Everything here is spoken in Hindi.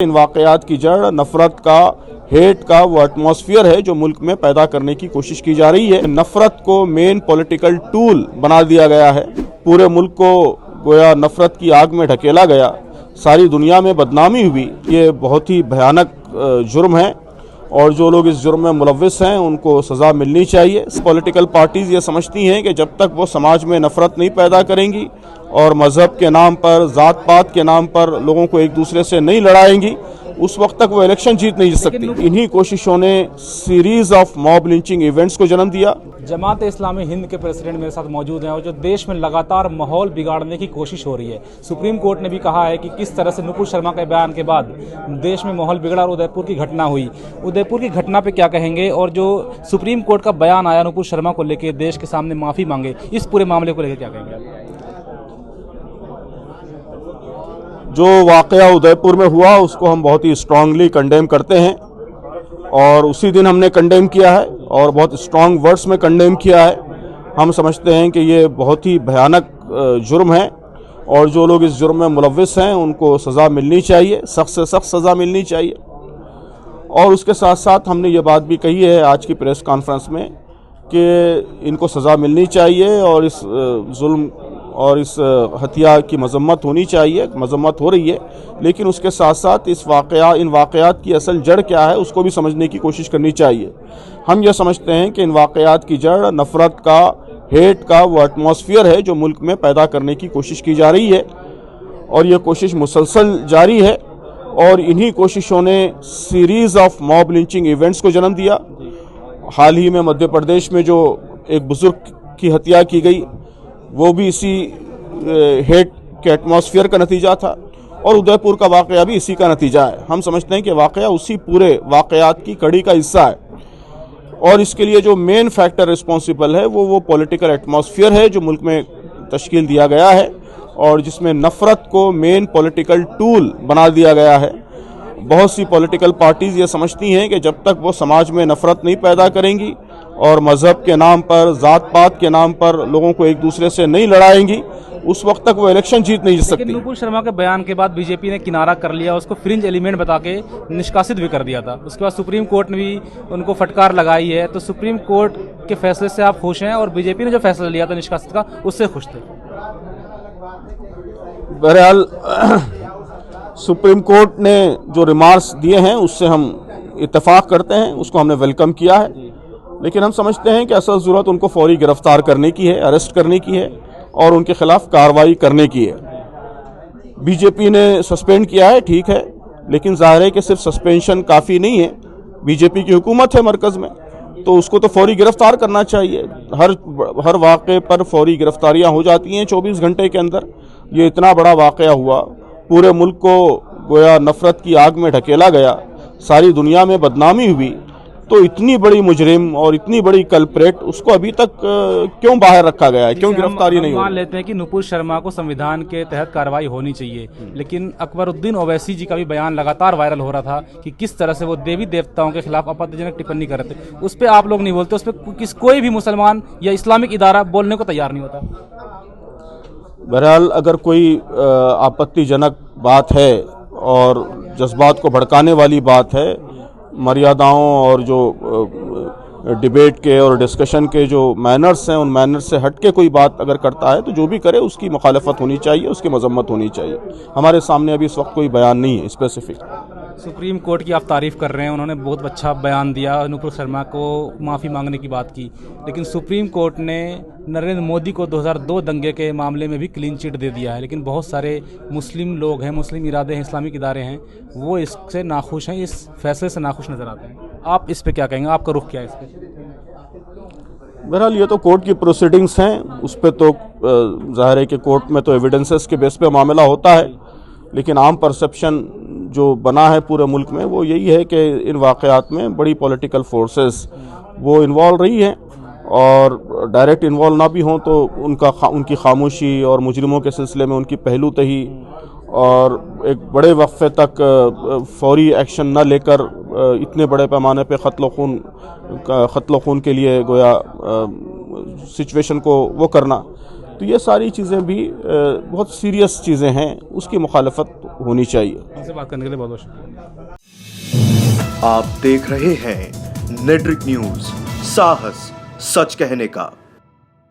इन वाक़यात की जड़ नफ़रत का, हेट का वो एटमॉस्फेयर है जो मुल्क में पैदा करने की कोशिश की जा रही है। नफ़रत को मेन पॉलिटिकल टूल बना दिया गया है। पूरे मुल्क को गोया नफ़रत की आग में ढकेला गया, सारी दुनिया में बदनामी हुई। ये बहुत ही भयानक जुर्म है और जो लोग इस जुर्म में मुलव्विस हैं उनको सज़ा मिलनी चाहिए। पॉलिटिकल पार्टीज़ ये समझती हैं कि जब तक वो समाज में नफ़रत नहीं पैदा करेंगी और मज़हब के नाम पर, ज़ात पात के नाम पर लोगों को एक दूसरे से नहीं लड़ाएंगी, उस वक्त तक वो इलेक्शन जीत नहीं सकती। इन्हीं कोशिशों ने series of mob lynching events को जन्म दिया। जमात इस्लामी हिंद के प्रेसिडेंट मेरे साथ मौजूद हैं और जो देश में लगातार माहौल बिगाड़ने की कोशिश हो रही है। सुप्रीम कोर्ट ने भी कहा है कि किस तरह से नुपुर शर्मा के बयान के बाद देश में माहौल बिगड़ा और उदयपुर की घटना हुई। उदयपुर की घटना पे क्या कहेंगे और जो सुप्रीम कोर्ट का बयान आया नुपुर शर्मा को लेकर, देश के सामने माफ़ी मांगे, इस पूरे मामले को लेकर क्या कहेंगे? जो वाक़या उदयपुर में हुआ उसको हम बहुत ही स्ट्रांगली कंडेम करते हैं और उसी दिन हमने कंडेम किया है और बहुत स्ट्रांग वर्ड्स में कंडेम किया है। हम समझते हैं कि ये बहुत ही भयानक जुर्म है और जो लोग इस जुर्म में मुलव्विस हैं उनको सज़ा मिलनी चाहिए, सख्त से सख्त सज़ा मिलनी चाहिए। और उसके साथ साथ हमने ये बात भी कही है आज की प्रेस कॉन्फ्रेंस में कि इनको सज़ा मिलनी चाहिए और इस जुल्म और इस हत्या की मजम्मत होनी चाहिए। मजम्मत हो रही है, लेकिन उसके साथ साथ इन वाक़यात की असल जड़ क्या है उसको भी समझने की कोशिश करनी चाहिए। हम ये समझते हैं कि इन वाक़यात की जड़ नफ़रत का, हेट का वो एटमॉस्फेयर है जो मुल्क में पैदा करने की कोशिश की जा रही है और ये कोशिश मुसलसल जारी है। और इन्हीं कोशिशों ने series of mob lynching events को जन्म दिया। हाल ही में मध्य प्रदेश में जो एक बुजुर्ग की हत्या की गई वो भी इसी हेट के एटमॉस्फेयर का नतीजा था और उदयपुर का वाक़या भी इसी का नतीजा है। हम समझते हैं कि वाक़या उसी पूरे वाक़यात की कड़ी का हिस्सा है और इसके लिए जो मेन फैक्टर रिस्पॉन्सिबल है वो पॉलिटिकल एटमॉस्फेयर है जो मुल्क में तश्कील दिया गया है और जिसमें नफ़रत को मेन पॉलिटिकल टूल बना दिया गया है। बहुत सी पॉलिटिकल पार्टीज़ ये समझती हैं कि जब तक वो समाज में नफ़रत नहीं पैदा करेंगी और मज़हब के नाम पर, ज़ात पात के नाम पर लोगों को एक दूसरे से नहीं लड़ाएंगी, उस वक्त तक वो इलेक्शन जीत नहीं सकती। लेकिन नुपुर शर्मा के बयान के बाद बीजेपी ने किनारा कर लिया, उसको फ्रिंज एलिमेंट बता के निष्कासित भी कर दिया था। उसके बाद सुप्रीम कोर्ट ने भी उनको फटकार लगाई है। तो सुप्रीम कोर्ट के फैसले से आप खुश हैं और बीजेपी ने जो फैसला लिया था निष्कासित का उससे खुश थे? बहरहाल सुप्रीम कोर्ट ने जो रिमार्क्स दिए हैं उससे हम इत्तेफाक करते हैं, उसको हमने वेलकम किया है। लेकिन हम समझते हैं कि असल ज़रूरत उनको फौरी गिरफ्तार करने की है, अरेस्ट करने की है और उनके खिलाफ कार्रवाई करने की है। बीजेपी ने सस्पेंड किया है, ठीक है, लेकिन जाहिर है कि सिर्फ सस्पेंशन काफ़ी नहीं है। बीजेपी की हुकूमत है मरकज़ में, तो उसको तो फौरी गिरफ्तार करना चाहिए। हर वाक़े पर फौरी गिरफ्तारियां हो जाती हैं 24 घंटे के अंदर। ये इतना बड़ा वाक़या हुआ, पूरे मुल्क को गोया नफ़रत की आग में ढकेला गया, सारी दुनिया में बदनामी हुई। तो इतनी बड़ी मुजरिम और इतनी बड़ी कल्प्रेट उसको अभी तक क्यों बाहर रखा गया है, क्यों गिरफ्तारी नहीं हुई? मान लेते हैं कि नुपुर शर्मा को संविधान के तहत कार्रवाई होनी चाहिए, लेकिन अकबरुद्दीन ओवैसी जी का भी बयान लगातार वायरल हो रहा था कि किस तरह से वो देवी देवताओं के खिलाफ आपत्तिजनक टिप्पणी कर रहे थे। उस पर आप लोग नहीं बोलते, उस पर कोई भी मुसलमान या इस्लामिक इदारा बोलने को तैयार नहीं होता। बहरहाल अगर कोई आपत्तिजनक बात है और जज्बात को भड़काने वाली बात है, मर्यादाओं और जो डिबेट के और डिस्कशन के जो मैनर्स हैं उन मैनर्स से हट के कोई बात अगर करता है तो जो भी करे उसकी मुखालफत होनी चाहिए, उसकी मजम्मत होनी चाहिए। हमारे सामने अभी इस वक्त कोई बयान नहीं है स्पेसिफिक। सुप्रीम कोर्ट की आप तारीफ़ कर रहे हैं, उन्होंने बहुत अच्छा बयान दिया, नुपुर शर्मा को माफ़ी मांगने की बात की, लेकिन सुप्रीम कोर्ट ने नरेंद्र मोदी को 2002 दंगे के मामले में भी क्लीन चिट दे दिया है। लेकिन बहुत सारे मुस्लिम लोग हैं, मुस्लिम इरादे हैं, इस्लामिक इदारे हैं, वो इससे नाखुश हैं, इस फैसले से नाखुश नज़र आते हैं। आप इस पर क्या कहेंगे, आपका रुख क्या है इस पर? बहरहाल ये तो कोर्ट की प्रोसीडिंग्स हैं, उस पर तो जाहिर है कि कोर्ट में तो एविडेंसेस के बेस पे मामला होता है। लेकिन आम परसेप्शन जो बना है पूरे मुल्क में वो यही है कि इन वाक़यात में बड़ी पॉलिटिकल फोर्सेस वो इन्वॉल्व रही हैं और डायरेक्ट इन्वॉल्व ना भी हों तो उनकी खामोशी और मुजरिमों के सिलसिले में उनकी पहलूतही और एक बड़े वक्फे तक फौरी एक्शन न लेकर इतने बड़े पैमाने पे क़त्ल खून के लिए गोया सिचुएशन को वो करना, तो ये सारी चीज़ें भी बहुत सीरियस चीज़ें हैं, उसकी मुखालफत होनी चाहिए। हमसे बात करने के लिए बहुत बहुत शुक्रिया। आप देख रहे हैं नेट्रिक न्यूज, साहस सच कहने का।